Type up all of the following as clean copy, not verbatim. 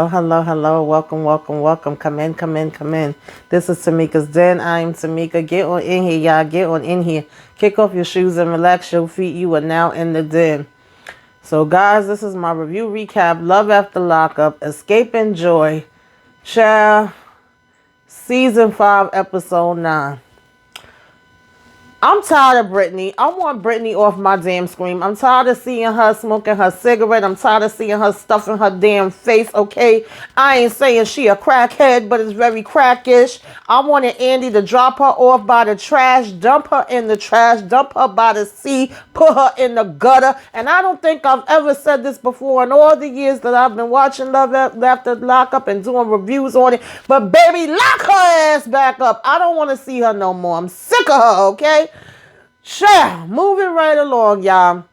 Hello, hello, hello. Welcome, welcome, welcome. Come in, come in, come in. This is Tamika's Den. I am Tamika. Get on in here, y'all. Get on in here. Kick off your shoes and relax your feet. You are now in the den. So, guys, this is my review recap. Love After Lockup. Escape and Joy. Child. Season 5, Episode 9. I'm tired of Brittany. I want Brittany off my damn screen. I'm tired of seeing her smoking her cigarette. I'm tired of seeing her stuffing her damn face, okay? I ain't saying she a crackhead, but it's very crackish. I wanted Andy to drop her off by the trash, dump her in the trash, dump her by the sea, put her in the gutter. And I don't think I've ever said this before in all the years that I've been watching Love After Lockup and doing reviews on it. But baby, lock her ass back up. I don't want to see her no more. I'm sick of her, okay? Sure, moving right along, y'all.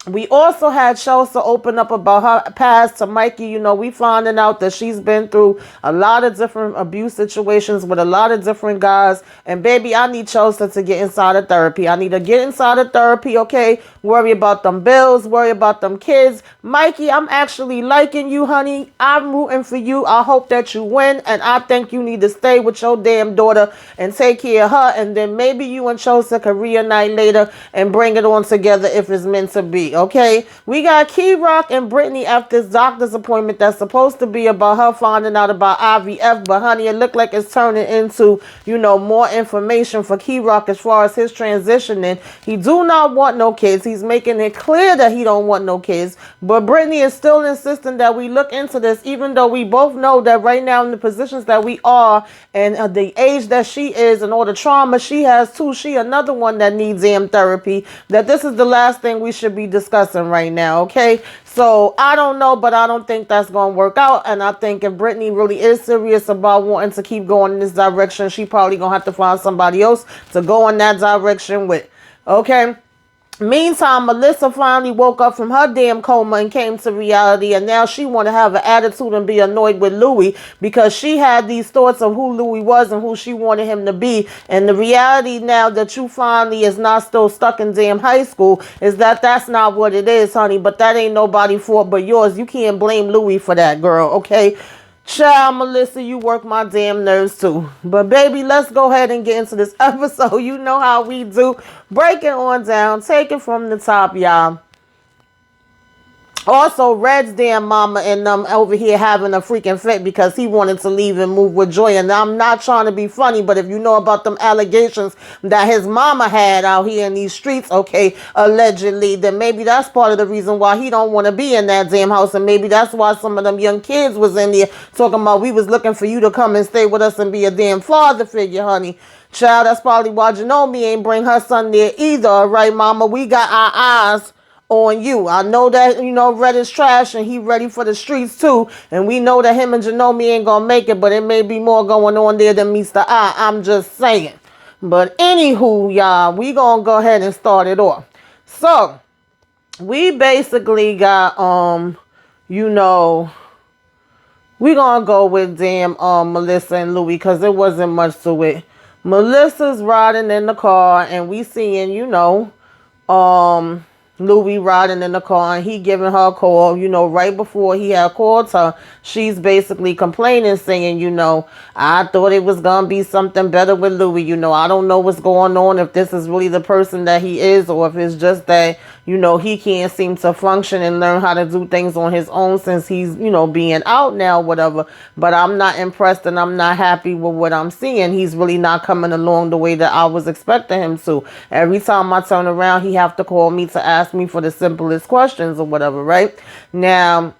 We also had Chelsea open up about her past to Mikey. You know, we finding out that she's been through a lot of different abuse situations with a lot of different guys. And baby, I need Chelsea to get inside of therapy. I need to get inside of therapy, okay? Worry about them bills, worry about them kids. Mikey, I'm actually liking you, honey. I'm rooting for you. I hope that you win. And I think you need to stay with your damn daughter and take care of her. And then maybe you and Chelsea can reunite later and bring it on together if it's meant to be. Okay, we got Key Rock and Brittany at this doctor's appointment that's supposed to be about her finding out about IVF, but honey, it looked like it's turning into, you know, more information for Key Rock as far as his transitioning. He do not want no kids. He's making it clear that he don't want no kids, but Brittany is still insisting that we look into this, even though we both know that right now in the positions that we are and the age that she is and all the trauma she has too, she another one that needs therapy, that this is the last thing we should be discussing right now, okay? So I don't know, but I don't think that's going to work out. And I think if Brittany really is serious about wanting to keep going in this direction, she probably going to have to find somebody else to go in that direction with, okay? Meantime, Melissa finally woke up from her damn coma and came to reality, and now she want to have an attitude and be annoyed with Louis because she had these thoughts of who Louis was and who she wanted him to be. And the reality now that you finally is not still stuck in damn high school is that that's not what it is, honey. But that ain't nobody's fault but yours. You can't blame Louis for that, girl, okay? Child, Melissa, you work my damn nerves too. But baby, let's go ahead and get into this episode. You know how we do. Break it on down. Take it from the top, y'all. Also, Red's damn mama and them over here having a freaking fit because he wanted to leave and move with Joy. And I'm not trying to be funny, but if you know about them allegations that his mama had out here in these streets, okay, allegedly, then maybe that's part of the reason why he don't want to be in that damn house. And maybe that's why some of them young kids was in there talking about we was looking for you to come and stay with us and be a damn father figure, honey. Child, that's probably why Janome ain't bring her son there either, right, mama? We got our eyes on you. I know that, you know, Red is trash and he ready for the streets too. And we know that him and Janome ain't gonna make it, but it may be more going on there than meets the eye. I'm just saying. But anywho, y'all, we gonna go ahead and start it off. So, we basically got, you know, we gonna go with damn Melissa and Louis because there wasn't much to it. Melissa's riding in the car and we seeing, you know, Louis riding in the car and he giving her a call, you know, right before he had called her. She's basically complaining, saying, you know, I thought it was going to be something better with Louis. You know, I don't know what's going on, if this is really the person that he is or if it's just that, you know, he can't seem to function and learn how to do things on his own since he's, you know, being out now, whatever. But I'm not impressed and I'm not happy with what I'm seeing. He's really not coming along the way that I was expecting him to. Every time I turn around, he have to call me to ask me for the simplest questions or whatever, right? Now,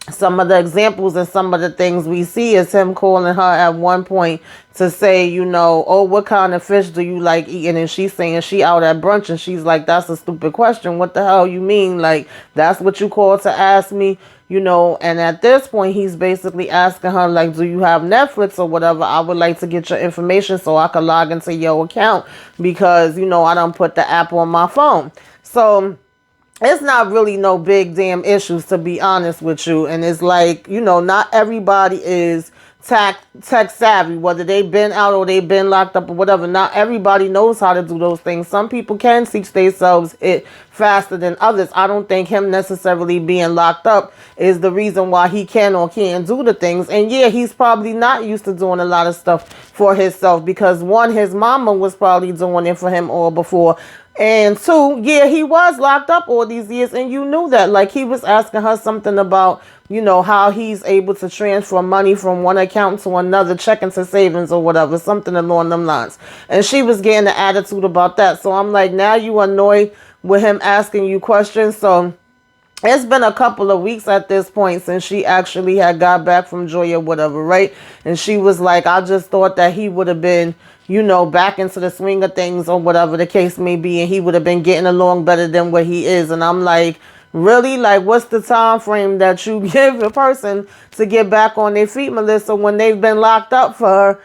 some of the examples and some of the things we see is him calling her at one point to say, you know, oh, what kind of fish do you like eating? And she's saying she out at brunch and she's like, that's a stupid question. What the hell you mean? Like, that's what you called to ask me, you know? And at this point, he's basically asking her, like, do you have Netflix or whatever? I would like to get your information so I can log into your account because, you know, I don't put the app on my phone. So it's not really no big damn issues, to be honest with you. And it's like, you know, not everybody is tech savvy, whether they've been out or they've been locked up or whatever. Not everybody knows how to do those things. Some people can teach themselves it faster than others. I don't think him necessarily being locked up is the reason why he can or can't do the things. And yeah, he's probably not used to doing a lot of stuff for himself because one, his mama was probably doing it for him all before. And two, yeah, he was locked up all these years and you knew that. Like he was asking her something about, you know, how he's able to transfer money from one account to another, check into savings or whatever, something along them lines. And she was getting an attitude about that. So I'm like, now you annoyed with him asking you questions. So it's been a couple of weeks at this point since she actually had got back from Joy or whatever, right? And she was like, I just thought that he would have been, you know, back into the swing of things or whatever the case may be, and he would have been getting along better than what he is. And I'm like, really? Like, what's the time frame that you give a person to get back on their feet, Melissa, when they've been locked up for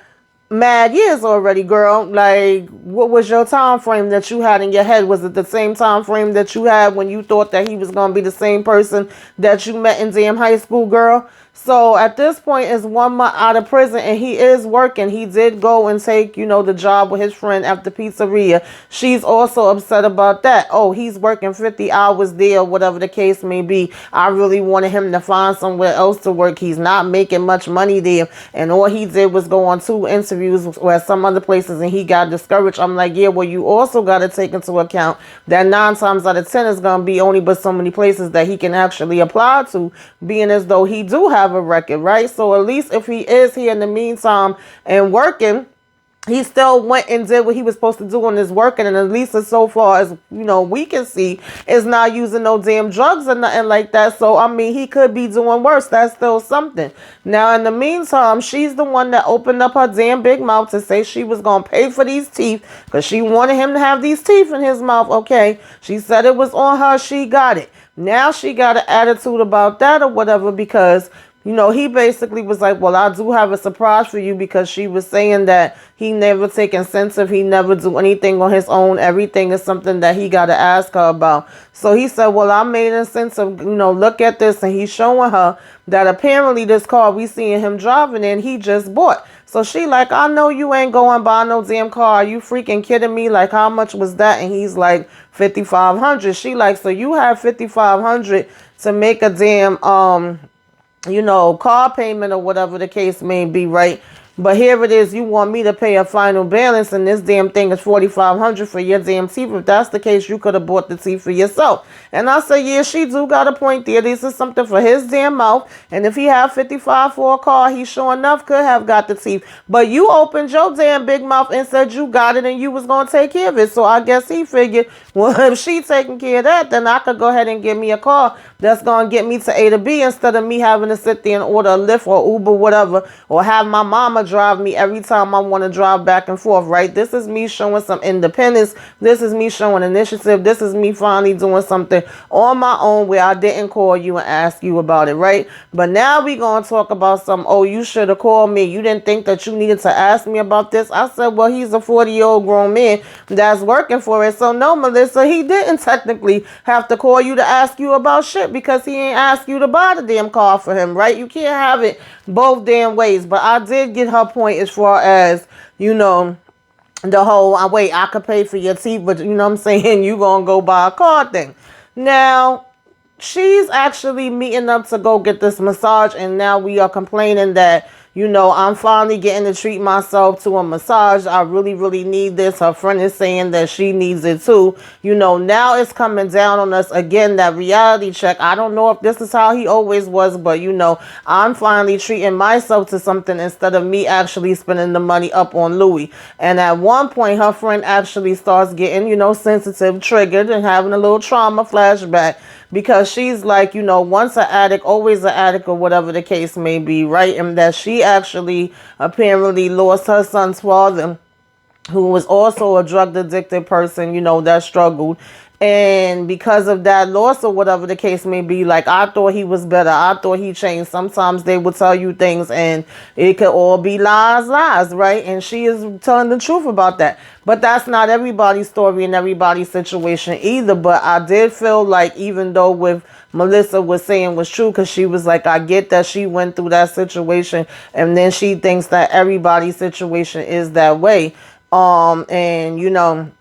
mad years already, girl? Like, what was your time frame that you had in your head? Was it the same time frame that you had when you thought that he was going to be the same person that you met in damn high school, girl? So at this point, it's 1 month out of prison and he is working. He did go and take, you know, the job with his friend at the pizzeria. She's also upset about that. Oh, he's working 50 hours there, whatever the case may be. I really wanted him to find somewhere else to work. He's not making much money there. And all he did was go on 2 interviews at some other places and he got discouraged. I'm like, yeah, well, you also got to take into account that 9 times out of 10 is going to be only but so many places that he can actually apply to, being as though he do have a record, right? So at least if he is here in the meantime and working, he still went and did what he was supposed to do in his working, and at least as so far as, you know, we can see, is not using no damn drugs or nothing like that. So I mean, he could be doing worse. That's still something. Now in the meantime, she's the one that opened up her damn big mouth to say she was gonna pay for these teeth because she wanted him to have these teeth in his mouth. Okay, she said it was on her, she got it. Now she got an attitude about that or whatever because, you know, he basically was like, well, I do have a surprise for you, because she was saying that he never take incentive. He never do anything on his own. Everything is something that he got to ask her about. So he said, well, I made incentive, you know, look at this. And he's showing her that apparently this car we seeing him driving in, he just bought. So she like, I know you ain't going buy no damn car. Are you freaking kidding me? Like, how much was that? And he's like, $5,500. She like, so you have $5,500 to make a damn, you know, car payment or whatever the case may be, right? But here it is, you want me to pay a final balance, and this damn thing is $4,500 for your damn teeth. If that's the case, you could have bought the teeth for yourself. And I say, yeah, she do got a point there. This is something for his damn mouth. And if he had $55 for a car, he sure enough could have got the teeth. But you opened your damn big mouth and said you got it and you was going to take care of it. So I guess he figured, well, if she taking care of that, then I could go ahead and get me a car that's going to get me to A to B, instead of me having to sit there and order a Lyft or Uber, whatever, or have my mama drive me every time I want to drive back and forth, right? This is me showing some independence. This is me showing initiative. This is me finally doing something on my own where I didn't call you and ask you about it, right? But now we going to talk about some, oh, you should have called me. You didn't think that you needed to ask me about this. I said, well, he's a 40-year-old grown man that's working for it. So no, Melissa, he didn't technically have to call you to ask you about shit, because he ain't asked you to buy the damn car for him, right? You can't have it both damn ways. But I did get her point as far as, you know, the whole, wait, I could pay for your teeth, but you know what I'm saying, you gonna go buy a car thing. Now, she's actually meeting up to go get this massage, and now we are complaining that, you know, I'm finally getting to treat myself to a massage. I really, really need this. Her friend is saying that she needs it too. You know, now it's coming down on us again, that reality check. I don't know if this is how he always was, but, you know, I'm finally treating myself to something instead of me actually spending the money up on Louis. And at one point, her friend actually starts getting, you know, sensitive, triggered, and having a little trauma flashback, because she's like, you know, once an addict, always an addict, or whatever the case may be, right? And that she actually apparently lost her son's father, who was also a drug addicted person, you know, that struggled. And because of that loss or whatever the case may be, like, I thought he was better. I thought he changed. Sometimes they would tell you things and it could all be lies, right? And she is telling the truth about that. But that's not everybody's story and everybody's situation either. But I did feel like, even though with Melissa was saying was true, because she was like, I get that she went through that situation, and then she thinks that everybody's situation is that way. And, you know,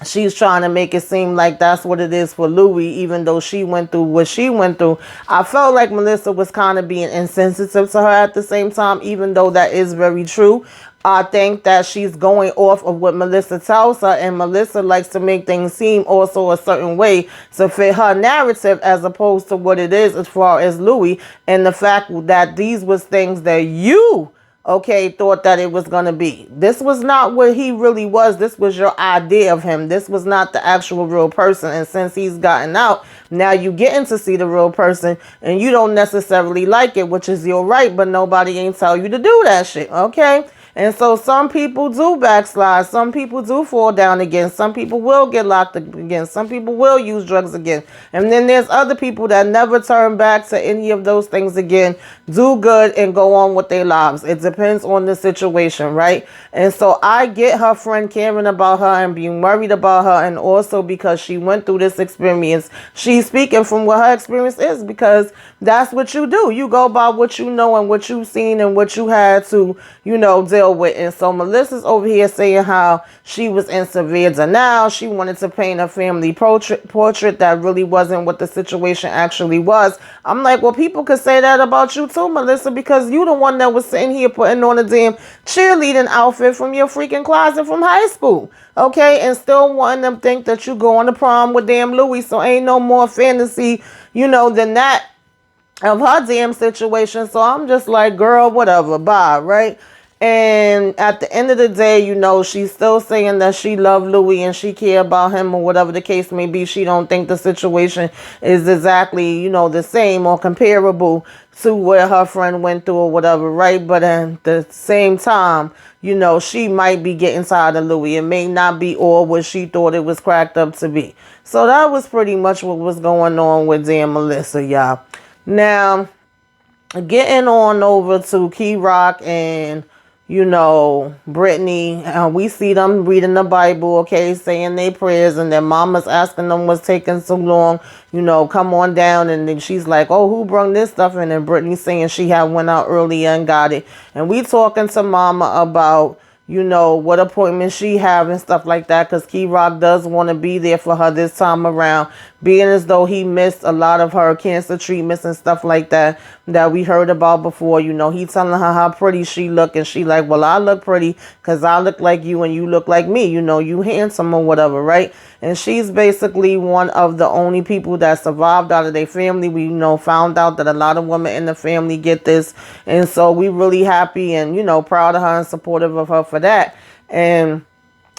she's trying to make it seem like that's what it is for Louis, even though she went through what she went through. I felt like Melissa was kind of being insensitive to her at the same time, even though that is very true. I think that she's going off of what Melissa tells her, and Melissa likes to make things seem also a certain way to fit her narrative as opposed to what it is as far as Louis, and the fact that these was things that you thought that it was going to be. This was not what he really was. This was your idea of him. This was not the actual real person. And since he's gotten out, now you getting to see the real person, and you don't necessarily like it, which is your right, but nobody ain't tell you to do that shit, okay? And so some people do backslide. Some people do fall down again. Some people will get locked up again. Some people will use drugs again. And then there's other people that never turn back to any of those things again, do good, and go on with their lives. It depends on the situation, right? And so I get her friend caring about her and being worried about her, and also because she went through this experience. She's speaking from what her experience is, because that's what you do. You go by what you know and what you've seen and what you had to, deal with. And so Melissa's over here saying how she was in severe denial. She wanted to paint a family portrait that really wasn't what the situation actually was. I'm like, well, people could say that about you too, Melissa, because you the one that was sitting here putting on a damn cheerleading outfit from your freaking closet from high school, okay, and still wanting them think that you going to prom with damn Louis. So ain't no more fantasy, than that of her damn situation. So I'm just like, girl, whatever, bye, right? And at the end of the day, she's still saying that she loved Louis and she care about him, or whatever the case may be. She don't think the situation is exactly, the same or comparable to where her friend went through or whatever, right? But at the same time, she might be getting tired of Louis. It may not be all what she thought it was cracked up to be. So that was pretty much what was going on with damn Melissa, y'all. Now, getting on over to Key Rock and Brittany, we see them reading the Bible, okay, saying their prayers, and their mama's asking them what's taking so long, come on down. And then she's like, oh, who brung this stuff in? And Brittany saying she had went out earlier and got it. And we talking to mama about, what appointment she have and stuff like that, because Key Rock does want to be there for her this time around, being as though he missed a lot of her cancer treatments and stuff like that we heard about before. He telling her how pretty she look, and she like, well, I look pretty because I look like you and you look like me, you handsome or whatever, right? And she's basically one of the only people that survived out of their family. We found out that a lot of women in the family get this, and so we really happy and proud of her and supportive of her for that. And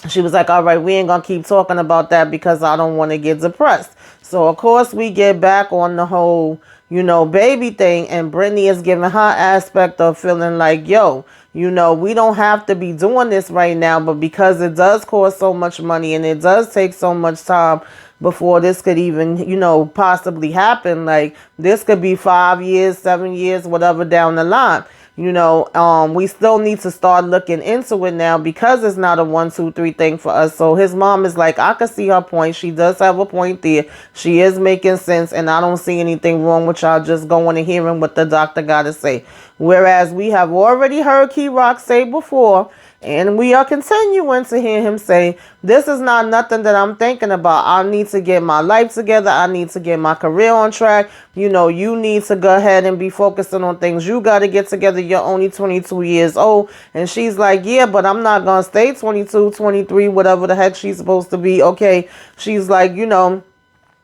she was like, all right, we ain't gonna keep talking about that because I don't want to get depressed. So of course we get back on the whole baby thing, and Brittany is giving her aspect of feeling like, yo, we don't have to be doing this right now, but because it does cost so much money and it does take so much time before this could even, possibly happen. Like, this could be 5 years, 7 years, whatever down the line. We still need to start looking into it now, because it's not a 1, 2, 3 thing for us. So his mom is like, I can see her point. She does have a point there. She is making sense, and I don't see anything wrong with y'all just going and hearing what the doctor got to say. Whereas we have already heard Key Rock say before, and we are continuing to hear him say, this is not nothing that I'm thinking about. I need to get my life together. I need to get my career on track. You need to go ahead and be focusing on things you got to get together. You're only 22 years old. And she's like, yeah, but I'm not going to stay 22, 23, whatever the heck she's supposed to be. Okay. She's like,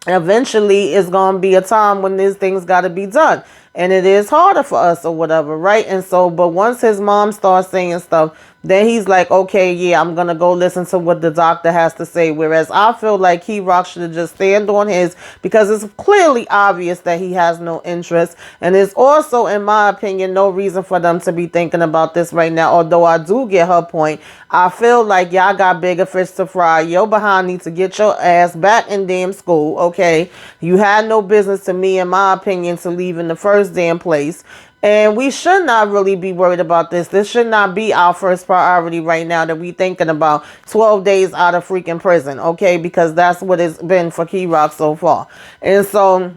eventually it's going to be a time when these things got to be done. And it is harder for us or whatever, right? And so, but once his mom starts saying stuff, then he's like, okay, yeah, I'm going to go listen to what the doctor has to say. Whereas I feel like Key Rock should have just stand on his, because it's clearly obvious that he has no interest. And it's also, in my opinion, no reason for them to be thinking about this right now. Although I do get her point. I feel like y'all got bigger fish to fry. Your behind needs to get your ass back in damn school, okay? You had no business, to me, in my opinion, to leave in the first damn place. And we should not really be worried about this. This should not be our first priority right now, that we thinking about 12 days out of freaking prison, okay? Because that's what it's been for Key Rock so far. And so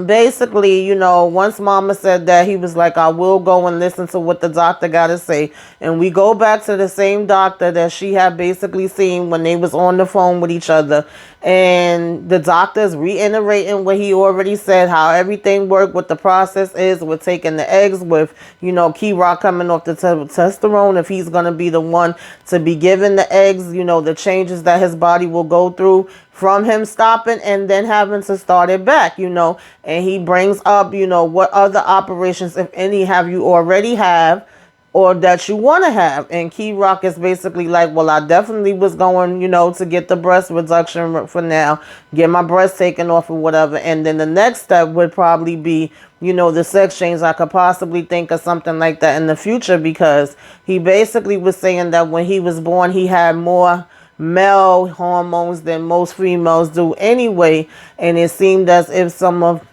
basically, once mama said that, he was like, I will go and listen to what the doctor got to say. And we go back to the same doctor that she had basically seen when they was on the phone with each other. And the doctor's reiterating what he already said, how everything worked, what the process is with taking the eggs, with, Key Rock coming off the testosterone, if he's going to be the one to be given the eggs, the changes that his body will go through from him stopping and then having to start it back, and he brings up, what other operations, if any, have you already have or that you want to have. And Key Rock is basically like, well, I definitely was going, to get the breast reduction for now, get my breast taken off or whatever. And then the next step would probably be, the sex change. I could possibly think of something like that in the future, because he basically was saying that when he was born, he had more male hormones than most females do anyway. And it seemed as if some of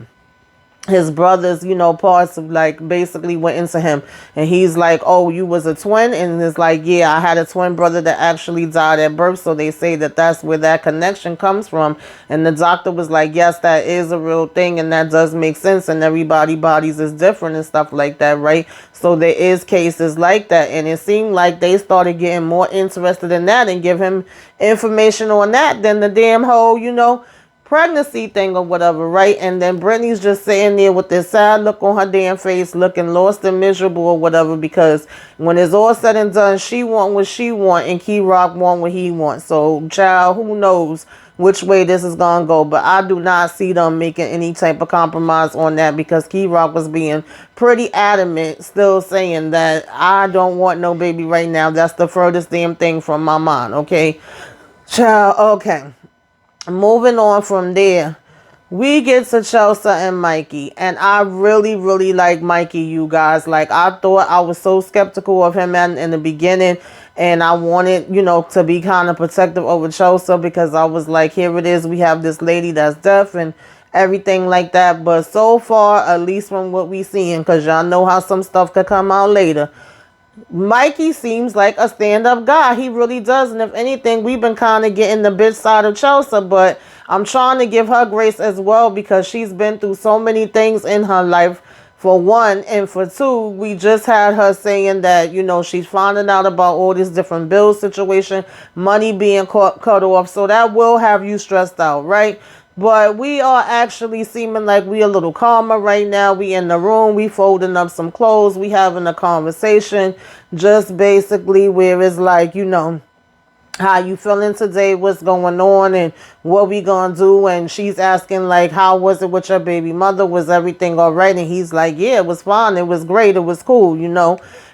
his brothers, parts of like basically went into him, and he's like, oh, you was a twin? And it's like, yeah, I had a twin brother that actually died at birth. So they say that that's where that connection comes from. And the doctor was like, yes, that is a real thing, and that does make sense, and everybody's bodies is different and stuff like that, right? So there is cases like that, and it seemed like they started getting more interested in that and give him information on that than the damn whole, pregnancy thing or whatever, right? And then Brittany's just sitting there with this sad look on her damn face, looking lost and miserable or whatever, because when it's all said and done, she want what she want and Key Rock want what he wants. So, child, who knows which way this is gonna go? But I do not see them making any type of compromise on that, because Key Rock was being pretty adamant, still saying that I don't want no baby right now. That's the furthest damn thing from my mind, okay? Child, okay. Moving on from there, we get to Chelsea and Mikey. And I really, really like Mikey, you guys. Like, I thought, I was so skeptical of him in the beginning. And I wanted, to be kind of protective over Chelsea, because I was like, here it is. We have this lady that's deaf and everything like that. But so far, at least from what we seeing, because y'all know how some stuff could come out later, Mikey seems like a stand-up guy. He really does. And if anything, we've been kind of getting the bitch side of Chelsea, but I'm trying to give her grace as well, because she's been through so many things in her life, for one. And for two, we just had her saying that, she's finding out about all this different bill situation, money being cut off. So that will have you stressed out, right? But we are actually seeming like we a little calmer right now. We in the room, we folding up some clothes, we having a conversation, just basically where it's like, how you feeling today, what's going on, and what we gonna do. And she's asking like, how was it with your baby mother? Was everything all right? And he's like, yeah, it was fine, it was great, it was cool,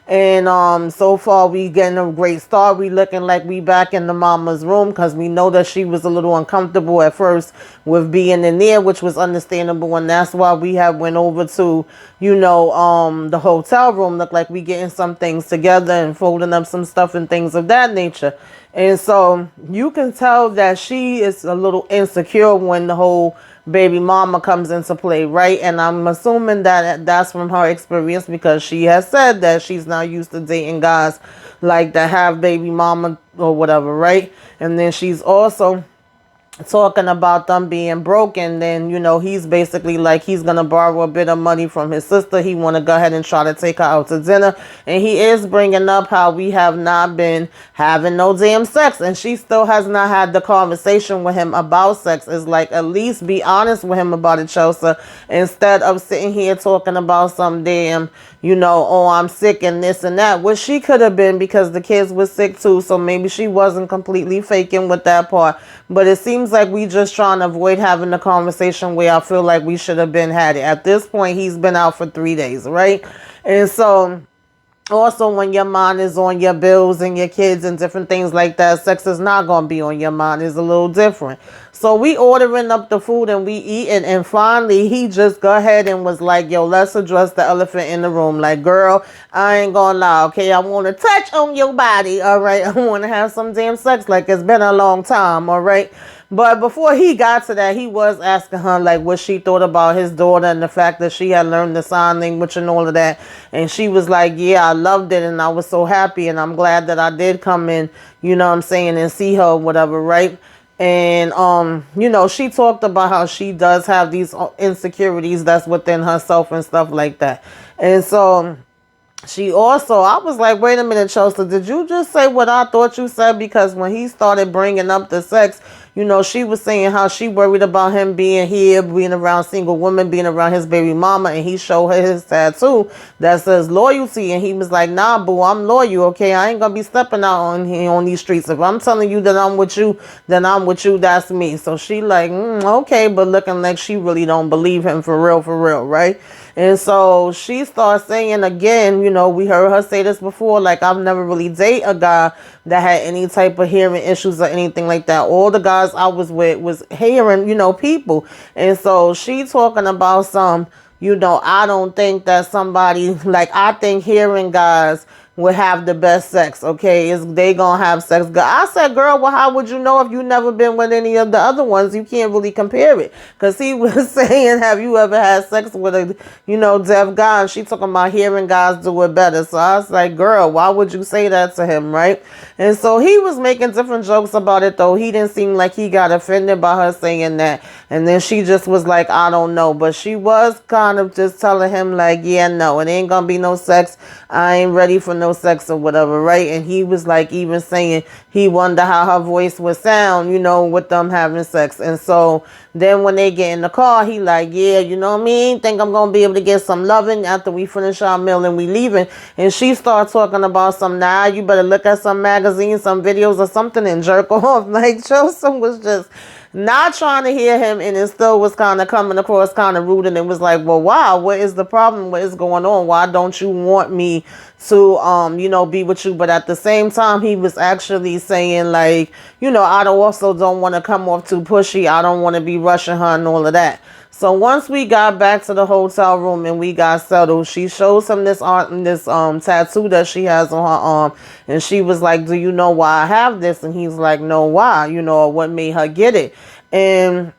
And so far we getting a great start. We looking like we back in the mama's room, because we know that she was a little uncomfortable at first with being in there, which was understandable. And that's why we have went over to, the hotel room. Look like we getting some things together and folding up some stuff and things of that nature. And so you can tell that she is a little insecure when the whole baby mama comes into play, right? And I'm assuming that that's from her experience, because she has said that she's not used to dating guys like that have baby mama or whatever, right? And then she's also talking about them being broken. Then he's basically like, he's gonna borrow a bit of money from his sister. He want to go ahead and try to take her out to dinner, and he is bringing up how we have not been having no damn sex, and she still has not had the conversation with him about sex. It's like, at least be honest with him about it, Chelsea, instead of sitting here talking about some damn, oh, I'm sick and this and that, which she could have been, because the kids were sick too. So maybe she wasn't completely faking with that part. But it seems like we just trying to avoid having the conversation where I feel like we should have been had it. At this point, he's been out for 3 days, right? And so also, when your mind is on your bills and your kids and different things like that, sex is not going to be on your mind. It's a little different. So we ordering up the food and we eating, and finally he just go ahead and was like, yo, let's address the elephant in the room. Like, girl, I ain't gonna lie, okay? I want to touch on your body, all right? I want to have some damn sex. Like, it's been a long time, all right? But before he got to that, he was asking her like what she thought about his daughter and the fact that she had learned the sign language and all of that. And she was like, yeah, I loved it and I was so happy and I'm glad that I did come in, you know what I'm saying, and see her or whatever, right? And you know, she talked about how she does have these insecurities that's within herself and stuff like that. And so she also, I was like, wait a minute, Chelsea, did you just say what I thought you said? Because when he started bringing up the sex, you know, she was saying how she worried about him being here, being around single women, being around his baby mama, and he showed her his tattoo that says loyalty, and he was like, nah, boo, I'm loyal, okay? I ain't gonna be stepping out on these streets. If I'm telling you that I'm with you, then I'm with you, that's me. So she like, okay, but looking like she really don't believe him for real, right? And so she starts saying again, you know, we heard her say this before, like, I've never really dated a guy that had any type of hearing issues or anything like that. All the guys I was with was hearing, you know, people. And so she talking about some, you know, I don't think that somebody, like, I think hearing guys would have the best sex, okay? They gonna have sex. I said, girl, well, how would you know if you never been with any of the other ones? You can't really compare it. Because he was saying, have you ever had sex with a, you know, deaf guy? And she talking about hearing guys do it better. So I was like, girl, why would you say that to him, right? And so he was making different jokes about it, though. He didn't seem like he got offended by her saying that. And then she just was like, I don't know. But she was kind of just telling him, like, yeah, no, it ain't gonna be no sex. I ain't ready for no sex or whatever, right? And he was like even saying he wondered how her voice would sound, you know, with them having sex. And so then when they get in the car, he like, yeah, you know what I mean? Think I'm going to be able to get some loving after we finish our meal and we leaving. And she started talking about some, nah, you better look at some magazines, some videos or something and jerk off. Like Joseph was just not trying to hear him, and it still was kind of coming across kind of rude, and it was like, well, wow, what is the problem? What is going on? Why don't you want me to, you know, be with you? But at the same time, he was actually saying, like, you know, I also don't want to come off too pushy. I don't want to be rushing her and all of that. So once we got back to the hotel room and we got settled, she shows him this tattoo that she has on her arm, and she was like, do you know why I have this? And he's like, no, why? You know, what made her get it? And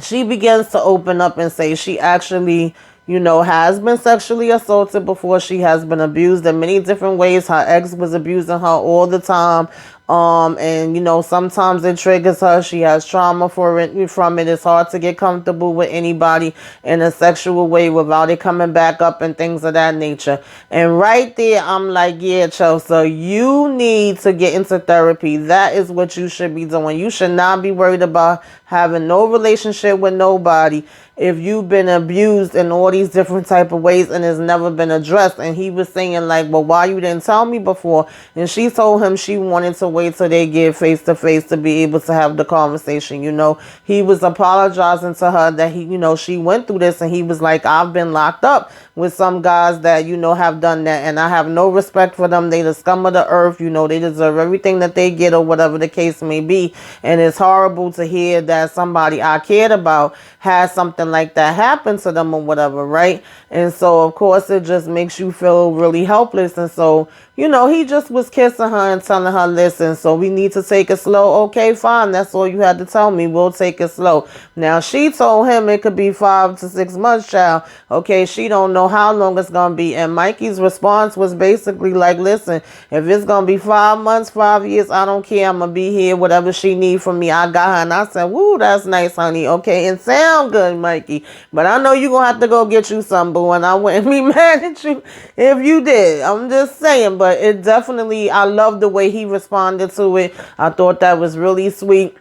she begins to open up and say she actually, you know, has been sexually assaulted before. She has been abused in many different ways. Her ex was abusing her all the time. And you know, sometimes it triggers her. She has trauma from it. It's hard to get comfortable with anybody in a sexual way without it coming back up and things of that nature. And right there, I'm like, yeah, Chelsea, you need to get into therapy. That is what you should be doing. You should not be worried about having no relationship with nobody if you've been abused in all these different type of ways and it's never been addressed. And he was saying like, well, why you didn't tell me before? And she told him she wanted to wait till they get face to face to be able to have the conversation. You know, he was apologizing to her that he, you know, she went through this, and he was like, I've been locked up with some guys that, you know, have done that, and I have no respect for them. They the scum of the earth. You know, they deserve everything that they get, or whatever the case may be. And it's horrible to hear that somebody I cared about has something like that happen to them or whatever, right? And so of course it just makes you feel really helpless. And so, you know, he just was kissing her and telling her, listen, so we need to take it slow. Okay, fine. That's all you had to tell me. We'll take it slow. Now, she told him it could be 5 to 6 months, child. Okay, she don't know how long it's going to be. And Mikey's response was basically like, listen, if it's going to be 5 months, 5 years, I don't care. I'm going to be here. Whatever she need from me, I got her. And I said, woo, that's nice, honey. Okay, and sound good, Mikey. But I know you're going to have to go get you some, boo. And I wouldn't be mad at you if you did. I'm just saying. But it definitely, I love the way he responded to it. I thought that was really sweet.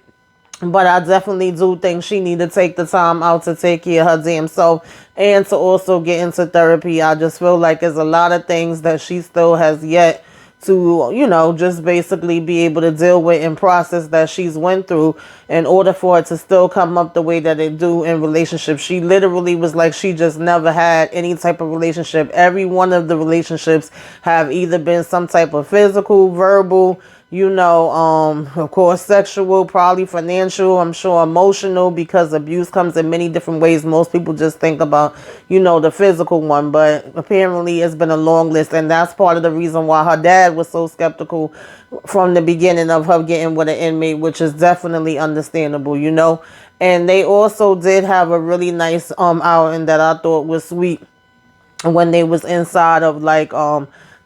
But I definitely do think she need to take the time out to take care of her damn self and to also get into therapy. I just feel like there's a lot of things that she still has yet to, you know, just basically be able to deal with and process that she's went through in order for it to still come up the way that it do in relationships. She literally was like, she just never had any type of relationship. Every one of the relationships have either been some type of physical, verbal, you know, of course, sexual, probably financial, I'm sure emotional, because abuse comes in many different ways. Most people just think about, you know, the physical one, but apparently it's been a long list. And that's part of the reason why her dad was so skeptical from the beginning of her getting with an inmate, which is definitely understandable, you know. And they also did have a really nice outing that I thought was sweet when they was inside of like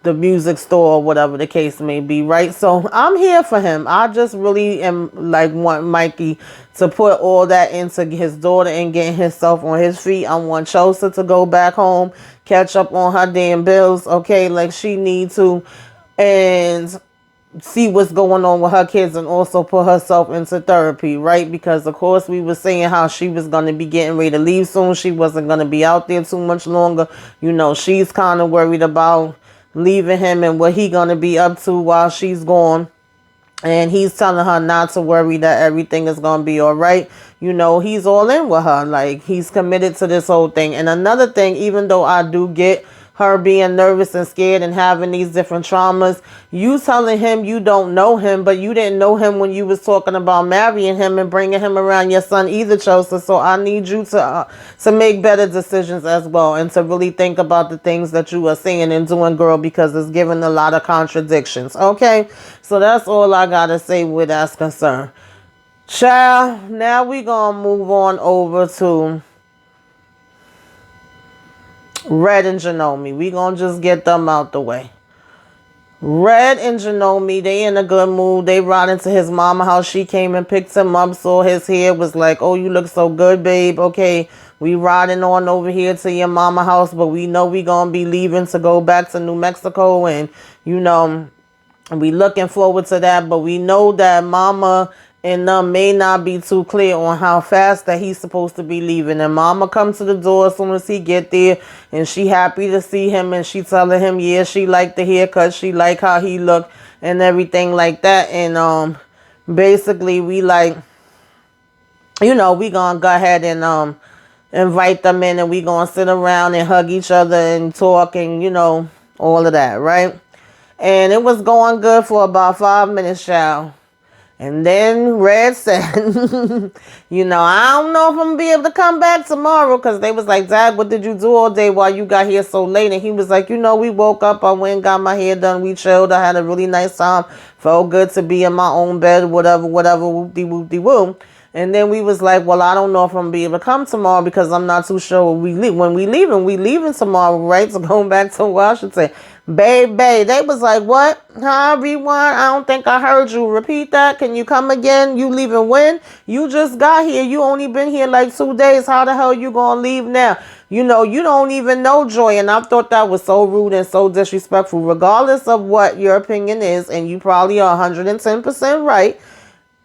the the music store or whatever the case may be, right? So I'm here for him. I just really am like want Mikey to put all that into his daughter and getting himself on his feet. I want Chelsea to go back home, catch up on her damn bills, okay, like she need to, and see what's going on with her kids, and also put herself into therapy, right? Because of course we were saying how she was going to be getting ready to leave soon. She wasn't going to be out there too much longer. You know, she's kind of worried about leaving him and what he going to be up to while she's gone. And he's telling her not to worry, that everything is going to be all right. You know, he's all in with her. Like, he's committed to this whole thing. And another thing, even though I do get her being nervous and scared and having these different traumas, you telling him you don't know him, but you didn't know him when you was talking about marrying him and bringing him around your son either, Chelsea. So I need you to make better decisions as well, and to really think about the things that you are saying and doing, girl, because it's giving a lot of contradictions. Okay, so that's all I gotta say with that's concerned. Child, now we gonna move on over to Red and Janome. We gonna just get them out the way. Red and Janome, they in a good mood. They ride into his mama house. She came and picked him up, saw his hair, was like, oh, you look so good, babe. Okay, we riding on over here to your mama house, but we know we gonna be leaving to go back to New Mexico, and you know, we looking forward to that. But we know that mama and may not be too clear on how fast that he's supposed to be leaving. And mama comes to the door as soon as he get there, and she happy to see him, and she telling him, yeah, she like the haircut, she like how he look and everything like that. And basically we like, you know, we gonna go ahead and invite them in, and we gonna sit around and hug each other and talk, and you know, all of that, right? And it was going good for about 5 minutes, child. And then Red said, you know, I don't know if I'm going to be able to come back tomorrow, because they was like, Dad, what did you do all day while you got here so late? And he was like, you know, we woke up, I went and got my hair done, we chilled, I had a really nice time, felt good to be in my own bed, whatever, whoop-de-whoop-de-whoop. And then we was like, well, I don't know if I'm going to be able to come tomorrow, because I'm not too sure when we leaving tomorrow, right? So going back to Washington. Babe, they was like, what? Hi, everyone. I don't think I heard you. Repeat that. Can you come again? You leaving when? You just got here. You only been here like 2 days. How the hell you gonna leave now? You know, you don't even know Joy. And I thought that was so rude and so disrespectful. Regardless of what your opinion is, and you probably are 110% right,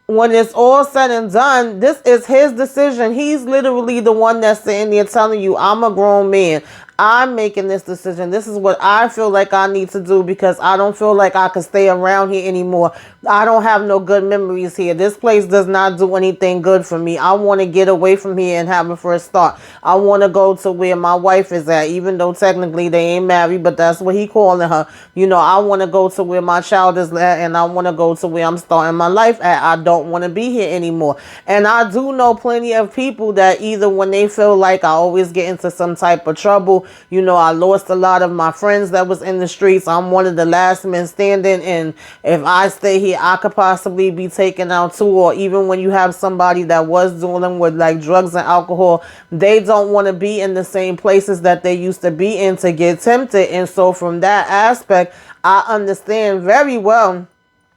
when it's all said and done, this is his decision. He's literally the one that's sitting there telling you, I'm a grown man. I'm making this decision. This is what I feel like I need to do, because I don't feel like I can stay around here anymore. I don't have no good memories here. This place does not do anything good for me. I want to get away from here and have a fresh start. I want to go to where my wife is at, even though technically they ain't married, but that's what he calling her. You know, I want to go to where my child is at, and I want to go to where I'm starting my life at. I don't want to be here anymore. And I do know plenty of people that either when they feel like I always get into some type of trouble, you know, I lost a lot of my friends that was in the streets. I'm one of the last men standing, and if I stay here, I could possibly be taken out too. Or even when you have somebody that was dealing with like drugs and alcohol, they don't want to be in the same places that they used to be in to get tempted. And so from that aspect, I understand very well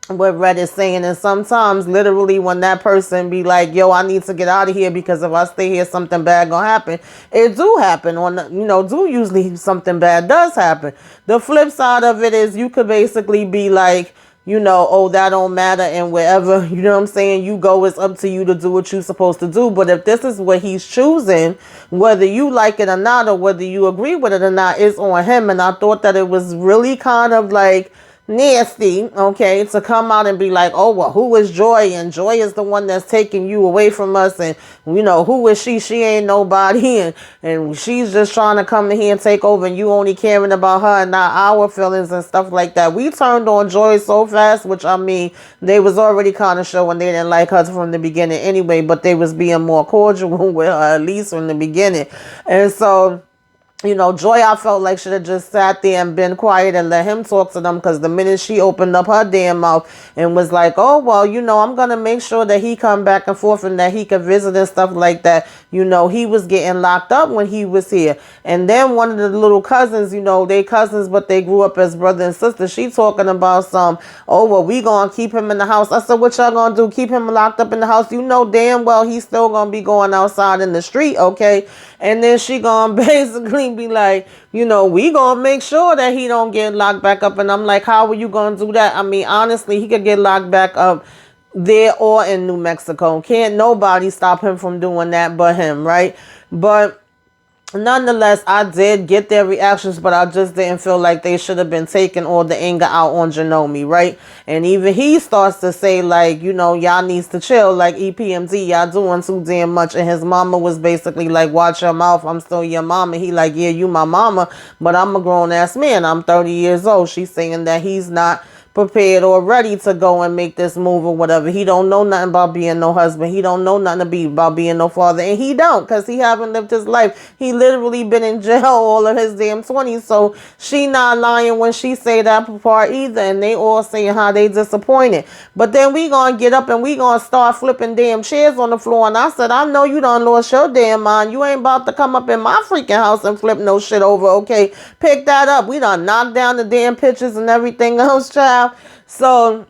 what Red is saying. And sometimes literally when that person be like, yo, I need to get out of here, because if I stay here something bad gonna happen, it do happen. On the, you know, do usually something bad does happen. The flip side of it is you could basically be like, you know, oh, that don't matter, and wherever, you know what I'm saying, you go, it's up to you to do what you're supposed to do. But if this is what he's choosing, whether you like it or not, or whether you agree with it or not, it's on him. And I thought that it was really kind of like nasty, okay, to come out and be like, oh, well, who is Joy? And Joy is the one that's taking you away from us. And, you know, who is she? She ain't nobody. And she's just trying to come in here and take over, and you only caring about her and not our feelings and stuff like that. We turned on Joy so fast, which, I mean, they was already kind of showing they didn't like her from the beginning anyway, but they was being more cordial with her, at least from the beginning. And so you know, Joy, I felt like should have just sat there and been quiet and let him talk to them, because the minute she opened up her damn mouth and was like, oh, well, you know, I'm going to make sure that he come back and forth and that he could visit and stuff like that. You know, he was getting locked up when he was here. And then one of the little cousins, you know, they cousins, but they grew up as brother and sister. She talking about some, oh, well, we going to keep him in the house. I said, what y'all going to do? Keep him locked up in the house? You know damn well he's still going to be going outside in the street, okay? And then she gonna basically be like, you know, we gonna make sure that he don't get locked back up. And I'm like, how are you gonna do that? I mean, honestly, he could get locked back up there or in New Mexico. Can't nobody stop him from doing that but him, right? But nonetheless, I did get their reactions, but I just didn't feel like they should have been taking all the anger out on Janome, right? And even he starts to say, like, you know, y'all needs to chill, like EPMD, y'all doing too damn much. And his mama was basically like, watch your mouth, I'm still your mama. He like, yeah, you my mama, but I'm a grown-ass man, I'm 30 years old. She's saying that he's not prepared or ready to go and make this move or whatever. He don't know nothing about being no husband. He don't know nothing about being no father. And he don't, because he haven't lived his life. He literally been in jail all of his damn 20s. So she not lying when she say that part either. And they all saying how they disappointed. But then we gonna get up and we gonna start flipping damn chairs on the floor. And I said, I know you done lost your damn mind. You ain't about to come up in my freaking house and flip no shit over, okay? Pick that up. We done knocked down the damn pictures and everything else, child. So,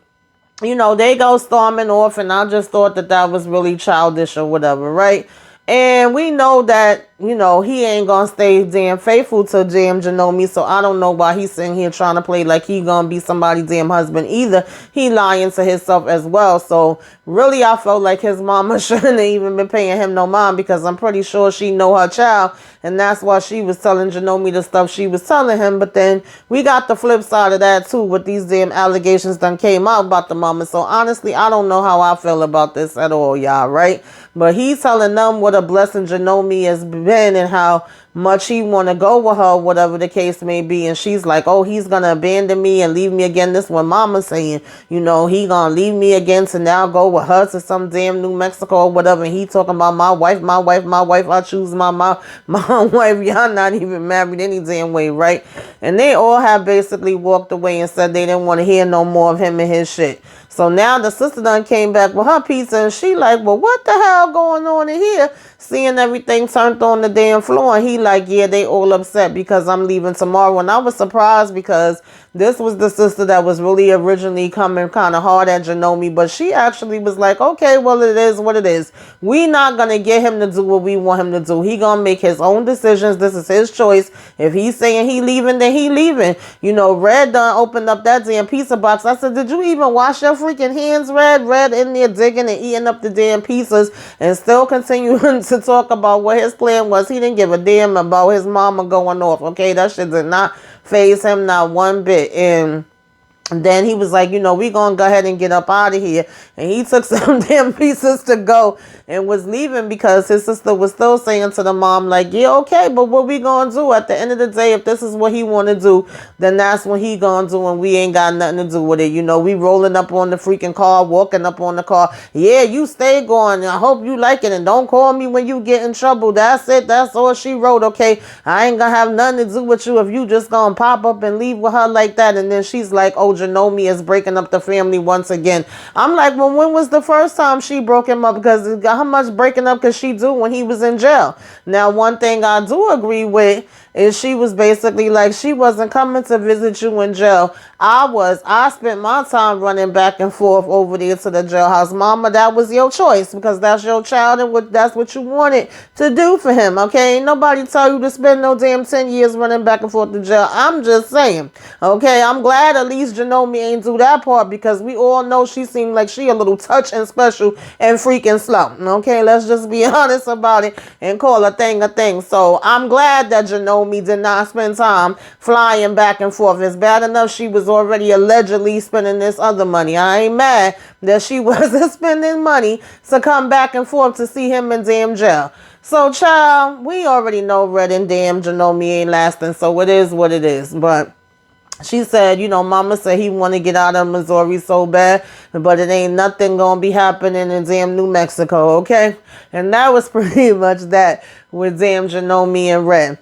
you know, they go storming off, and I just thought that that was really childish or whatever, right? And we know that, you know, he ain't gonna stay damn faithful to damn Janome, so I don't know why he's sitting here trying to play like he gonna be somebody's damn husband either. He lying to himself as well. So really, I felt like his mama shouldn't have even been paying him no mind, because I'm pretty sure she know her child, and that's why she was telling Janome the stuff she was telling him. But then we got the flip side of that too, with these damn allegations done came out about the mama. So honestly, I don't know how I feel about this at all, y'all, right? But he's telling them what a blessing Janome has been and how much he want to go with her, whatever the case may be. And she's like, oh, he's going to abandon me and leave me again. This is what mama's saying. You know, he going to leave me again to now go with her to some damn New Mexico or whatever. And he talking about my wife, my wife, my wife. I choose my wife. Y'all not even married any damn way, right? And they all have basically walked away and said they didn't want to hear no more of him and his shit. So now the sister done came back with her pizza, and she like, well, what the hell going on in here? Seeing everything turned on the damn floor. And he like, yeah, they all upset because I'm leaving tomorrow. And I was surprised, because this was the sister that was really originally coming kind of hard at Janome, but she actually was like, okay, well, it is what it is. We not going to get him to do what we want him to do. He going to make his own decisions. This is his choice. If he's saying he leaving, then he leaving. You know, Red done opened up that damn pizza box. I said, did you even wash your freaking hands, Red? Red in there digging and eating up the damn pizzas and still continuing to talk about what his plan was. He didn't give a damn about his mama going off, okay? That shit did not faze him not one bit. And then he was like, you know, we gonna go ahead and get up out of here. And he took some damn pieces to go and was leaving, because his sister was still saying to the mom, like, yeah, okay, but what we gonna do? At the end of the day, if this is what he want to do, then that's what he gonna do, and we ain't got nothing to do with it. You know, we rolling up on the freaking car, walking up on the car. Yeah, you stay going. I hope you like it, and don't call me when you get in trouble. That's it. That's all she wrote, okay? I ain't gonna have nothing to do with you if you just gonna pop up and leave with her like that. And then she's like, oh, Janome is breaking up the family once again. I'm like, well, when was the first time she broke him up? Because how much breaking up could she do when he was in jail? Now, one thing I do agree with is she was basically like, she wasn't coming to visit you in jail. I spent my time running back and forth over there to the jailhouse. Mama, that was your choice, because that's your child, and that's what you wanted to do for him, okay? Ain't nobody tell you to spend no damn 10 years running back and forth to jail. I'm just saying, okay? I'm glad at least Janome ain't do that part, because we all know she seemed like she a little touch and special and freaking slow, okay? Let's just be honest about it and call a thing a thing. So I'm glad that Janome did not spend time flying back and forth. It's bad enough she was already allegedly spending this other money. I ain't mad that she wasn't spending money to come back and forth to see him in damn jail. So, child, we already know Red and damn Janome ain't lasting, so it is what it is. But she said, you know, mama said he want to get out of Missouri so bad, but it ain't nothing going to be happening in damn New Mexico, okay? And that was pretty much that with damn Janome and Red.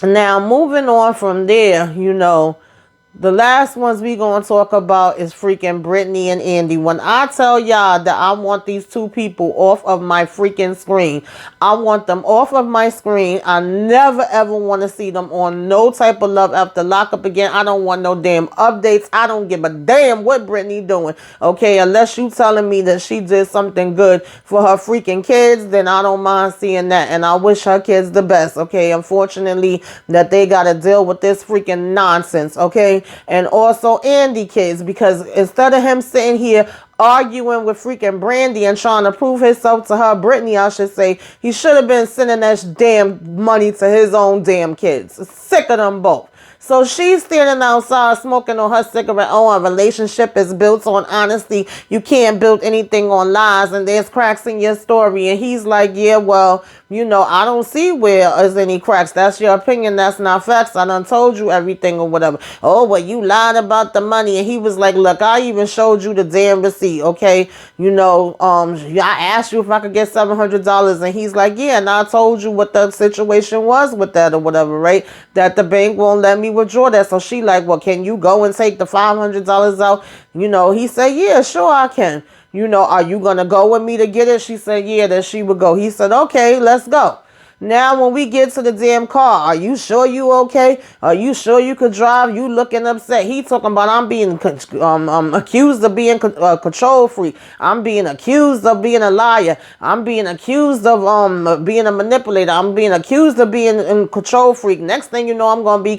Now, moving on from there, the last ones we gonna talk about is freaking Brittany and Andy. When I tell y'all that I want these two people off of my freaking screen, I want them off of my screen. I never ever want to see them on no type of Love After Lockup again. I don't want no damn updates. I don't give a damn what Brittany doing. Okay, unless you telling me that she did something good for her freaking kids, then I don't mind seeing that. And I wish her kids the best. Okay, unfortunately that they gotta deal with this freaking nonsense. Okay. And also Andy kids, because instead of him sitting here arguing with freaking Brandy and trying to prove himself to her, Brittany, I should say, he should have been sending that damn money to his own damn kids. Sick of them both. So she's standing outside smoking on her cigarette. Oh, a relationship is built on honesty. You can't build anything on lies, and there's cracks in your story. And he's like, yeah, well, I don't see where there's any cracks. That's your opinion. That's not facts. I done told you everything or whatever. Oh, well, you lied about the money. And he was like, look, I even showed you the damn receipt, okay? I asked you if I could get $700. And he's like, yeah, and I told you what the situation was with that or whatever, right? That the bank won't let me withdraw that. So she like, well, can you go and take the $500 out? He said, yeah, sure I can. Are you going to go with me to get it? She said, yeah, that she would go. He said, okay, let's go. Now, when we get to the damn car, are you sure you okay? Are you sure you could drive? You looking upset. He talking about I'm being accused of being a control freak. I'm being accused of being a liar. I'm being accused of being a manipulator. I'm being accused of being a control freak. Next thing you know, I'm going to be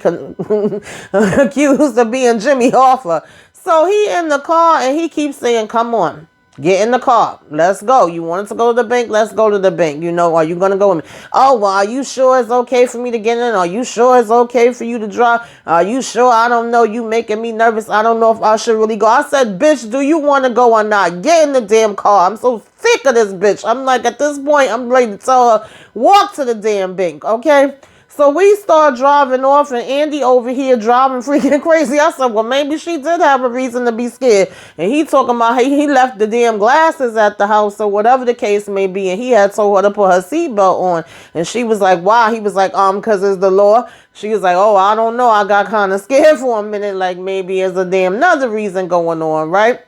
accused of being Jimmy Hoffa. So he in the car and he keeps saying, come on. Get in the car. Let's go. You wanted to go to the bank? Let's go to the bank. Are you going to go with me? Oh, well, are you sure it's okay for me to get in? Are you sure it's okay for you to drive? Are you sure? I don't know. You making me nervous. I don't know if I should really go. I said, bitch, do you want to go or not? Get in the damn car. I'm so sick of this bitch. I'm like, at this point, I'm ready to tell her, walk to the damn bank, okay? So we start driving off and Andy over here driving freaking crazy. I said, well, maybe she did have a reason to be scared. And he talking about he left the damn glasses at the house or whatever the case may be. And he had told her to put her seatbelt on. And she was like, why? He was like, because it's the law. She was like, oh, I don't know. I got kind of scared for a minute. Like maybe there's a damn another reason going on, right?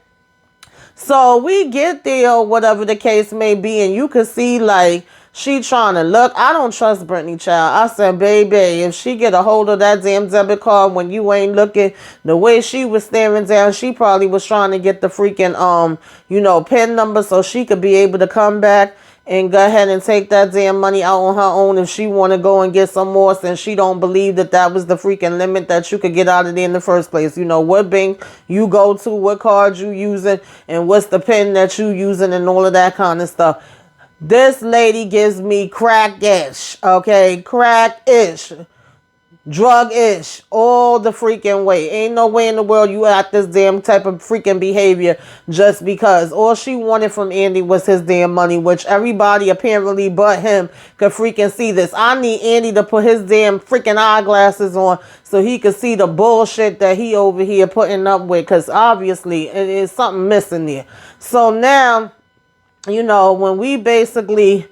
So we get there or whatever the case may be. And you could see like, she trying to look. I don't trust Brittany, child. I said, baby, if she get a hold of that damn debit card when you ain't looking, the way she was staring down, she probably was trying to get the freaking, PIN number so she could be able to come back and go ahead and take that damn money out on her own if she want to go and get some more, since she don't believe that was the freaking limit that you could get out of there in the first place. What bank you go to, what card you using, and what's the PIN that you using and all of that kind of stuff. This lady gives me crack-ish, okay? Crack-ish, drug-ish, all the freaking way. Ain't no way in the world you act this damn type of freaking behavior just because. All she wanted from Andy was his damn money, which everybody apparently but him could freaking see this. I need Andy to put his damn freaking eyeglasses on so he could see the bullshit that he over here putting up with, because obviously it is something missing there. So now, when we basically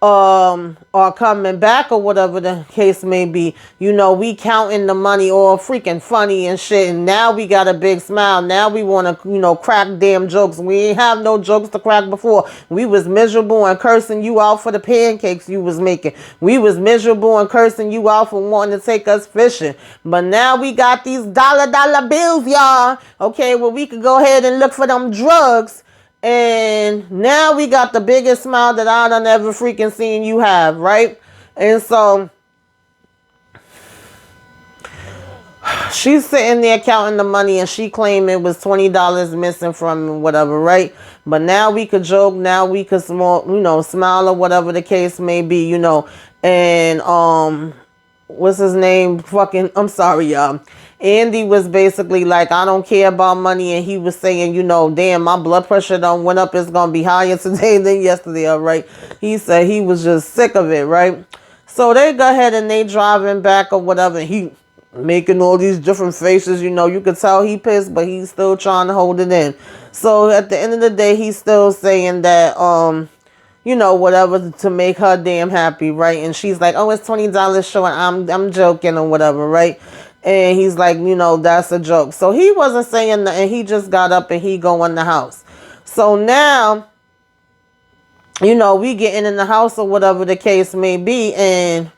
are coming back or whatever the case may be, we counting the money all freaking funny and shit. And now we got a big smile. Now we want to, crack damn jokes. We ain't have no jokes to crack before. We was miserable and cursing you out for the pancakes you was making. We was miserable and cursing you out for wanting to take us fishing. But now we got these dollar bills, y'all. Okay, well, we could go ahead and look for them drugs. And now we got the biggest smile that I done ever freaking seen you have, right? And so she's sitting there counting the money and she claimed it was $20 missing from whatever, right? But now we could joke, now we could smile or whatever the case may be, and what's his name? I'm sorry, y'all. Andy was basically like, I don't care about money. And he was saying, damn, my blood pressure done went up. It's going to be higher today than yesterday, all right? He said he was just sick of it, right? So they go ahead and they driving back or whatever. He making all these different faces, you could tell he pissed, but he's still trying to hold it in. So at the end of the day, he's still saying that, you know, whatever to make her damn happy, right? And she's like, oh, it's $20 short. I'm joking or whatever, right? And he's like, you know, that's a joke. So he wasn't saying nothing. He just got up and he go in the house. So now, you know, we getting in the house or whatever the case may be. And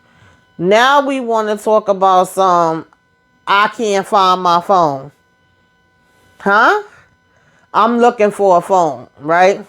now we want to talk about I can't find my phone. Huh? I'm looking for a phone, right?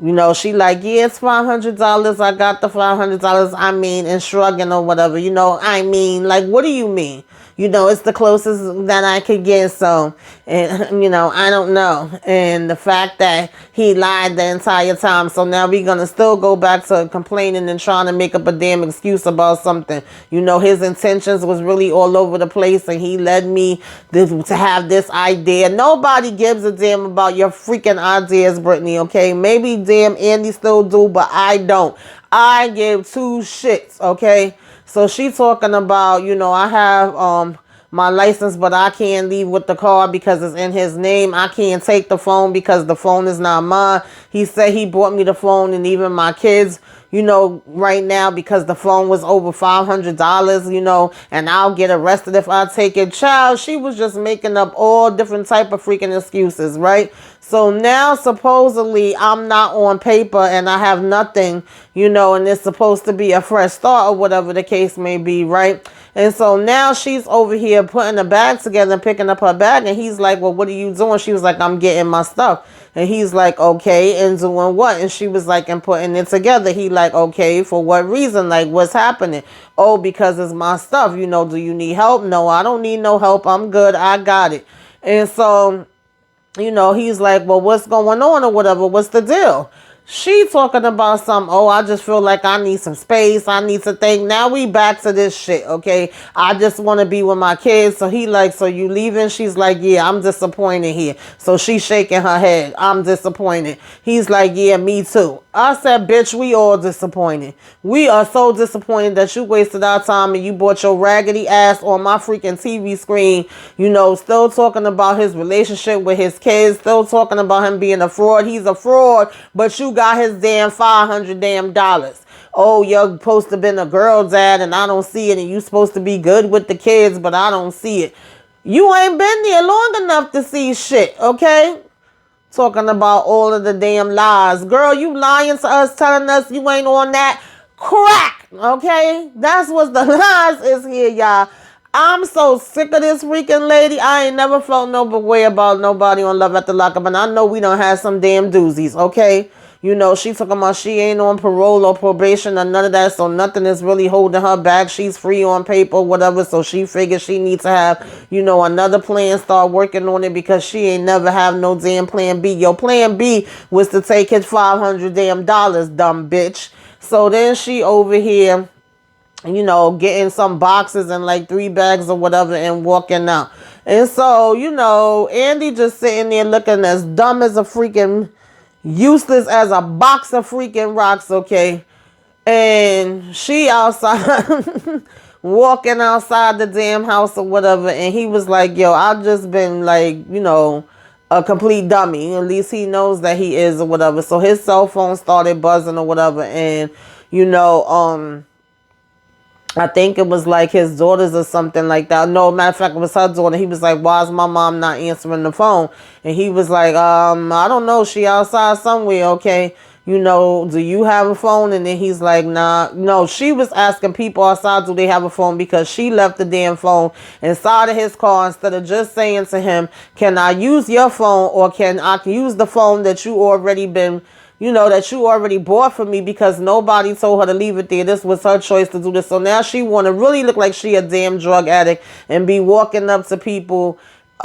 You know, she like, yeah, it's $500. I got the $500. I mean, and shrugging or whatever. You know, I mean, like, what do you mean? You know, it's the closest that I could get. So, and, you know, I don't know. And the fact that he lied the entire time. So now we're going to still go back to complaining and trying to make up a damn excuse about something. You know, his intentions was really all over the place. And he led me to have this idea. Nobody gives a damn about your freaking ideas, Brittany, okay? Maybe damn Andy still do, but I don't. I give two shits, okay? So she talking about, you know, I have my license, but I can't leave with the car because it's in his name. I can't take the phone because the phone is not mine. He said he bought me the phone and even my kids, you know, right now because the phone was over $500, you know, and I'll get arrested if I take it. Child, she was just making up all different type of freaking excuses, right? So now supposedly I'm not on paper and I have nothing, you know, and it's supposed to be a fresh start or whatever the case may be, right? And so now she's over here putting a bag together and picking up her bag. And he's like, well, what are you doing? She was like, I'm getting my stuff. And he's like, okay, and doing what? And she was like, and putting it together. He like, okay, for what reason? Like, what's happening? Oh, because it's my stuff. You know, do you need help? No, I don't need no help. I'm good. I got it. And so, you know, he's like, well, what's going on or whatever? What's the deal? She talking about some, oh, I just feel like I need some space. I need to think. Now we back to this shit, okay? I just want to be with my kids. So he like, so you leaving? She's like, yeah, I'm disappointed here. So she's shaking her head. I'm disappointed. He's like, yeah, me too. I said, bitch, we all disappointed. We are so disappointed that you wasted our time and you brought your raggedy ass on my freaking TV screen. You know, still talking about his relationship with his kids. Still talking about him being a fraud. He's a fraud, but you got his damn $500 damn dollars. Oh, you're supposed to have been a girl dad and I don't see it. And you supposed to be good with the kids, but I don't see it. You ain't been there long enough to see shit, okay? Talking about all of the damn lies. Girl, you lying to us, telling us you ain't on that crack, okay? That's what the lies is here, y'all. I'm so sick of this freaking lady. I ain't never felt no way about nobody on Love After Lockup. And I know we don't have some damn doozies, okay? You know, she talking about she ain't on parole or probation or none of that. So nothing is really holding her back. She's free on paper, whatever. So she figures she needs to have, you know, another plan. Start working on it because she ain't never have no damn plan B. Your plan B was to take his $500 damn dollars, dumb bitch. So then she over here, you know, getting some boxes and like 3 bags or whatever and walking out. And so, you know, Andy just sitting there looking as dumb as a freaking, useless as a box of freaking rocks, okay? And she outside, walking outside the damn house or whatever. And he was like, yo, I've just been like, you know, a complete dummy. At least he knows that he is or whatever. So his cell phone started buzzing or whatever. And, you know, I think it was like his daughters or something like that. No, matter of fact, it was her daughter. He was like, why is my mom not answering the phone? And he was like, I don't know. She outside somewhere, okay? You know, do you have a phone? And then he's like, nah. No, she was asking people outside, do they have a phone? Because she left the damn phone inside of his car instead of just saying to him, can I use your phone or can I use the phone that you already been, you know, that you already bought for me, because nobody told her to leave it there. This was her choice to do this. So now she want to really look like she a damn drug addict and be walking up to people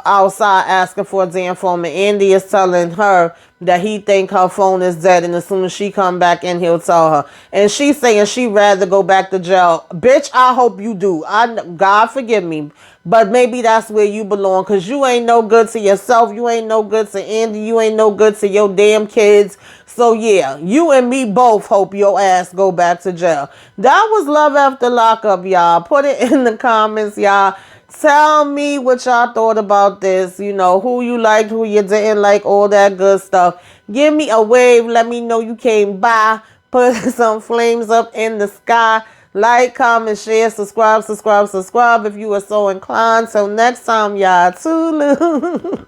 outside asking for a damn phone. And Andy is telling her that he think her phone is dead, and as soon as she come back in, he'll tell her. And she's saying she'd rather go back to jail. Bitch, I hope you do. God forgive me, but maybe that's where you belong, because you ain't no good to yourself. You ain't no good to Andy. You ain't no good to your damn kids. So yeah, you and me both hope your ass go back to jail. That was Love After Lockup, y'all. Put it in the comments, y'all. Tell me what y'all thought about this. You know, who you liked, who you didn't like, all that good stuff. Give me a wave. Let me know you came by. Put some flames up in the sky. Like, comment, share, subscribe if you are so inclined. Till next time, y'all. Toodaloo.